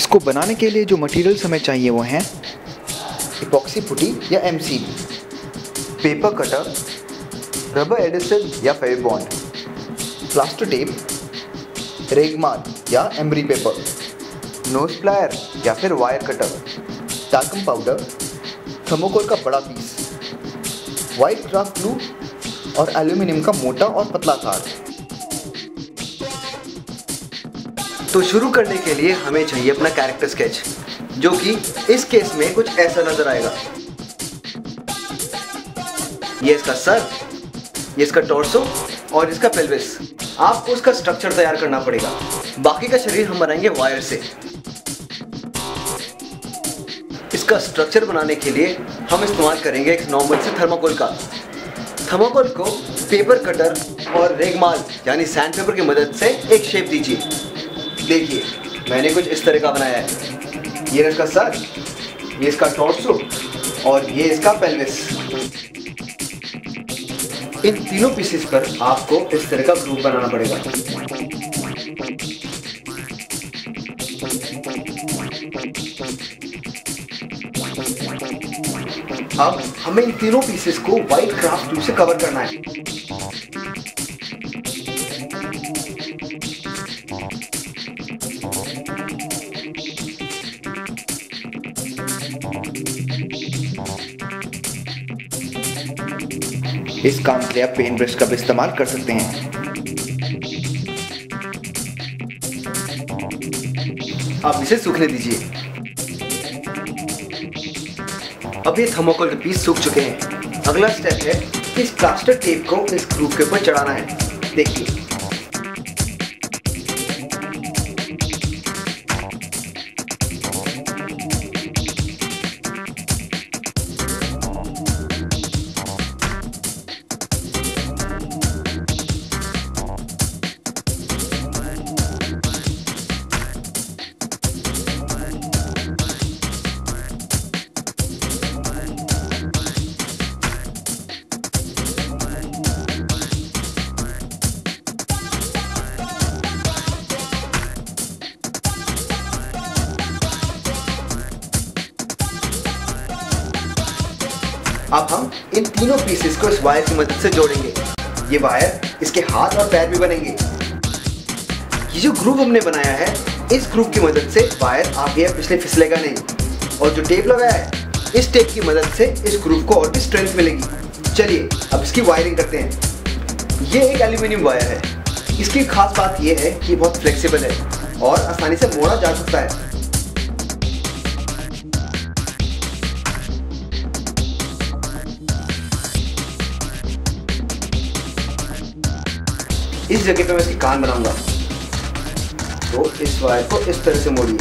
इसको बनाने के लिए जो मटेरियल्स हमें चाहिए वो हैं इपॉक्सी पुटी या M-Seal, paper cutter, rubber adhesive या फेविबॉन्ड, प्लास्टर टेप, रेगमाल या एम्बरी पेपर, नोज प्लायर या फिर wire cutter, talcum powder, thermocol का बड़ा पीस, वाइट क्राफ्ट ग्लू और एल्यूमिनियम का मोटा और पतला तार। तो शुरू करने के लिए हमें चाहिए अपना कैरेक्टर स्केच, जो कि इस केस में कुछ ऐसा नजर आएगा। ये इसका सर, ये इसका टॉर्सो और इसका पेल्विस। आपको उसका स्ट्रक्चर तैयार करना पड़ेगा। बाकी का शरीर हम बनाएंगे वायर से। इसका स्ट्रक्चर बनाने के लिए हम इस्तेमाल करेंगे एक नॉर्मल से थर्माकोल का। थर्माकोल को पेपर कटर और रेगमाल यानी सैंड पेपर की मदद से एक शेप दीजिए। देखिए मैंने कुछ इस तरह का बनाया है। ये इसका सर, ये इसका टॉर्सो और ये इसका पेल्विस। इन तीनों पीसेस पर आपको इस तरह का ग्रुप बनाना पड़ेगा। अब हमें इन तीनों पीसेस को व्हाइट क्राफ्ट ग्लू से कवर करना है। इस काम के लिए आप पेंट ब्रश का भी इस्तेमाल कर सकते हैं। आप इसे सूखने दीजिए। अब ये थर्मोकोल के पीस सूख चुके हैं। अगला स्टेप है इस प्लास्टर टेप को इस ग्रुप के ऊपर चढ़ाना है। देखिए अब हम इन तीनों पीसेस को इस वायर की मदद से जोड़ेंगे। ये वायर इसके हाथ और पैर भी बनेंगे। ये जो ग्रुप हमने बनाया है, इस ग्रुप की मदद से वायर आगे या पिछले फिसलेगा नहीं। और जो टेप लगाया है, इस टेप की मदद से इस ग्रुप को और भी स्ट्रेंथ मिलेगी। चलिए अब इसकी वायरिंग करते हैं। ये एक एल्यूमिनियम वायर है। इसकी खास बात यह है कि बहुत फ्लेक्सिबल है और आसानी से मोड़ा जा सकता है। इस जगह पे मैं इसकी कान बनाऊंगा। तो इस वायर को इस तरह से मोड़िए।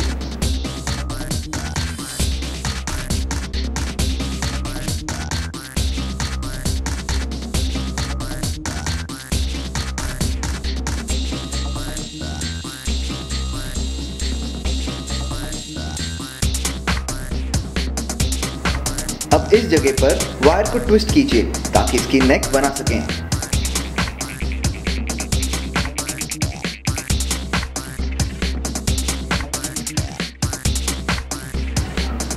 अब इस जगह पर वायर को ट्विस्ट कीजिए ताकि इसकी नेक बना सकें।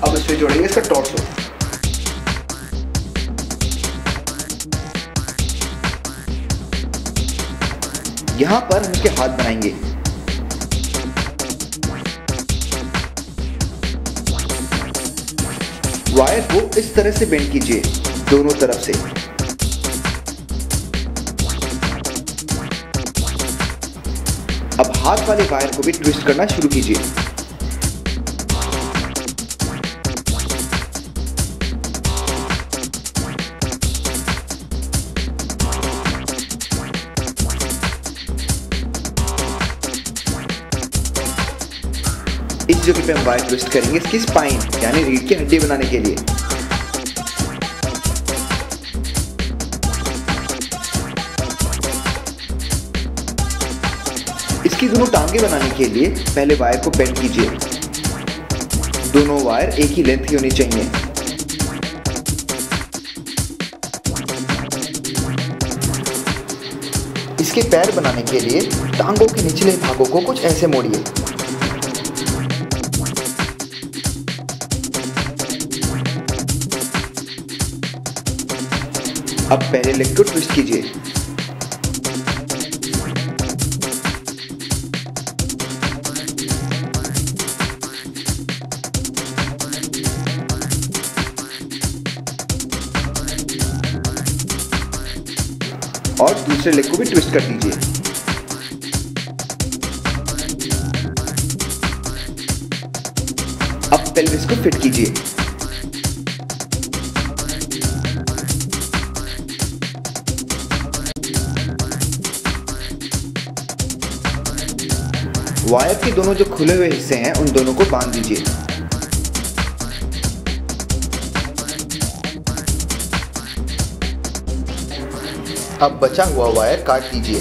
अब इसमें जोड़ेंगे इसका टॉर्सो। यहां पर हम इसके हाथ बनाएंगे। वायर को इस तरह से बेंड कीजिए दोनों तरफ से। अब हाथ वाले वायर को भी ट्विस्ट करना शुरू कीजिए। इस जगह पे हम वायर ट्विस्ट करेंगे इसकी स्पाइन यानी रीढ़ की हड्डी बनाने के लिए। इसकी दोनों टांगे बनाने के लिए पहले वायर को बेंड कीजिए। दोनों वायर एक ही लेंथ की होनी चाहिए। इसके पैर बनाने के लिए टांगों के निचले भागों को कुछ ऐसे मोड़िए। अब पहले लेग को ट्विस्ट कीजिए। और दूसरे लेग को भी ट्विस्ट कर दीजिए। अब पेल्विस को फिट कीजिए। वायर के दोनों जो खुले हुए हिस्से हैं उन दोनों को बांध दीजिए। अब बचा हुआ वायर काट दीजिए।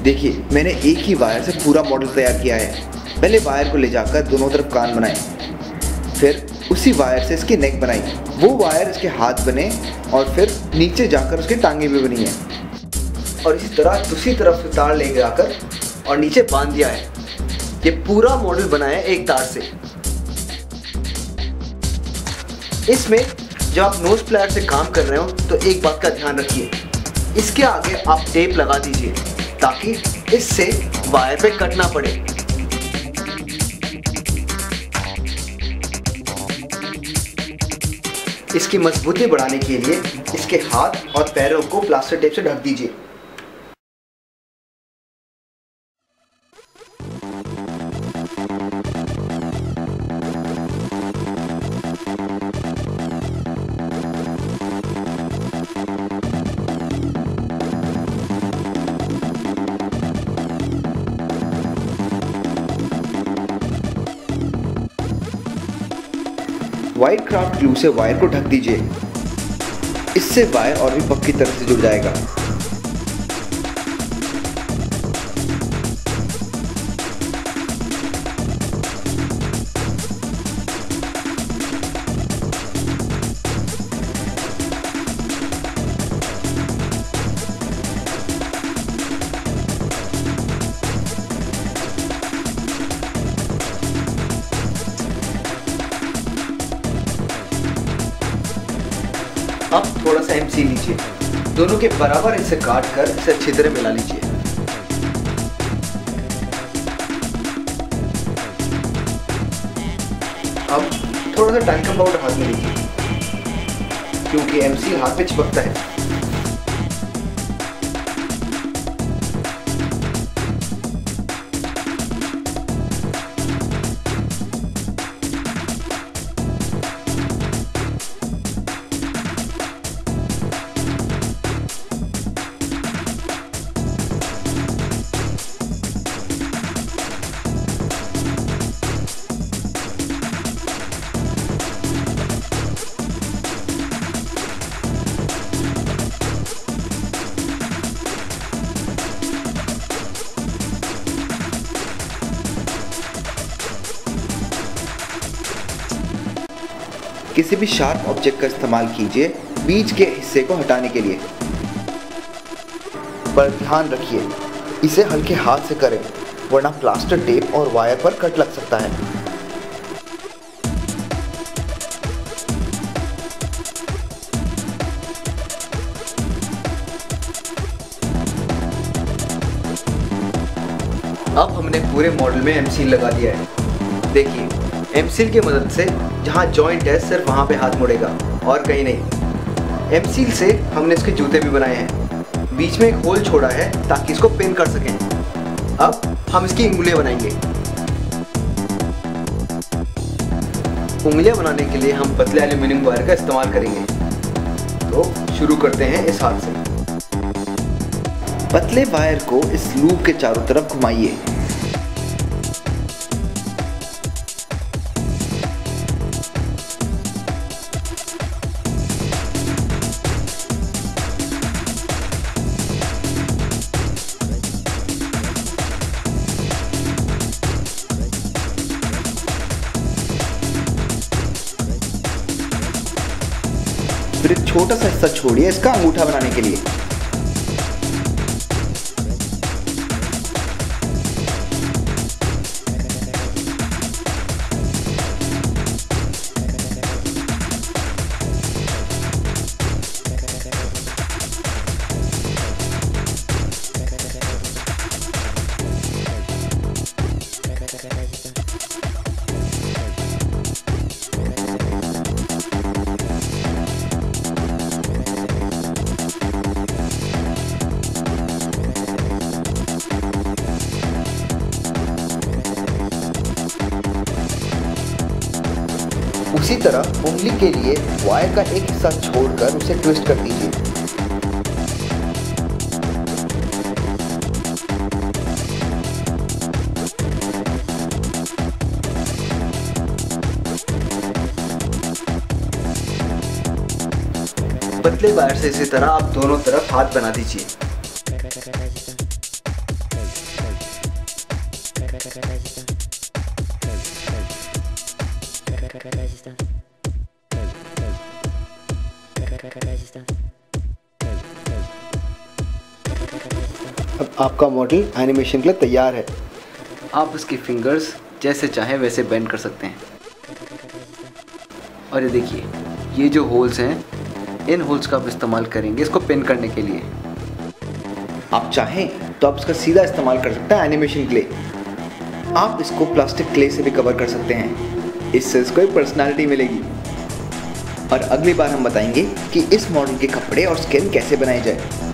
देखिए, मैंने एक ही वायर से पूरा मॉडल तैयार किया है। पहले वायर को ले जाकर दोनों तरफ कान बनाएं, फिर उसी वायर से इसकी नेक बनाई, वो वायर इसके हाथ बने और फिर नीचे जाकर उसकी टांगे भी बनी है। और इसी तरह दूसरी तरफ से तार ले जाकर और नीचे बांध दिया है। ये पूरा मॉडल बना है एक तार से। इसमें जब आप नोज प्लायर से काम कर रहे हो तो एक बात का ध्यान रखिए, इसके आगे आप टेप लगा दीजिए ताकि इससे वायर पे कट ना पड़े। इसकी मजबूती बढ़ाने के लिए इसके हाथ और पैरों को प्लास्टर टेप से ढक दीजिए। व्हाइट क्राफ्ट ग्लू से वायर को ढक दीजिए। इससे वायर और भी पक्की तरह से जुड़ जाएगा। अब थोड़ा सा MC लीजिए, दोनों के बराबर इसे काट कर इसे अच्छी तरह मिला लीजिए। अब थोड़ा सा टालकम पाउडर हाथ में लीजिए क्योंकि MC हाथ में चिपकता है। किसी भी शार्प ऑब्जेक्ट का इस्तेमाल कीजिए बीच के हिस्से को हटाने के लिए, पर ध्यान रखिए इसे हल्के हाथ से करें वरना प्लास्टर टेप और वायर पर कट लग सकता है। अब हमने पूरे मॉडल में MC लगा दिया है। देखिए, MC की मदद से जहाँ जॉइंट है सिर्फ वहाँ पे हाथ मुड़ेगा और कहीं नहीं। MC से हमने इसके जूते भी बनाए हैं, बीच में एक होल छोड़ा है ताकि इसको पिन कर सकें। अब हम इसकी उंगलियां बनाएंगे। उंगलियां बनाने के लिए हम पतले एल्यूमिनियम वायर का इस्तेमाल करेंगे। तो शुरू करते हैं इस हाथ से। पतले वायर को इस लूप के चारों तरफ घुमाइए। फिर एक छोटा सा हिस्सा छोड़िए इसका अंगूठा बनाने के लिए। तरह उंगली के लिए वायर का एक हिस्सा छोड़कर उसे ट्विस्ट कर दीजिए। पतले वायर से इसी तरह आप दोनों तरफ हाथ बना दीजिए। अब आपका मॉडल एनिमेशन के लिए तैयार है। आप उसकी फिंगर्स जैसे चाहे वैसे बेंड कर सकते हैं। और ये देखिए, ये जो होल्स हैं, इन होल्स का आप इस्तेमाल करेंगे इसको पिन करने के लिए। आप चाहें तो आप इसका सीधा इस्तेमाल कर सकते हैं एनिमेशन के लिए। आप इसको प्लास्टिक क्ले से भी कवर कर सकते हैं, इससे इसको एक पर्सनालिटी मिलेगी। और अगली बार हम बताएंगे कि इस मॉडल के कपड़े और स्किन कैसे बनाए जाए।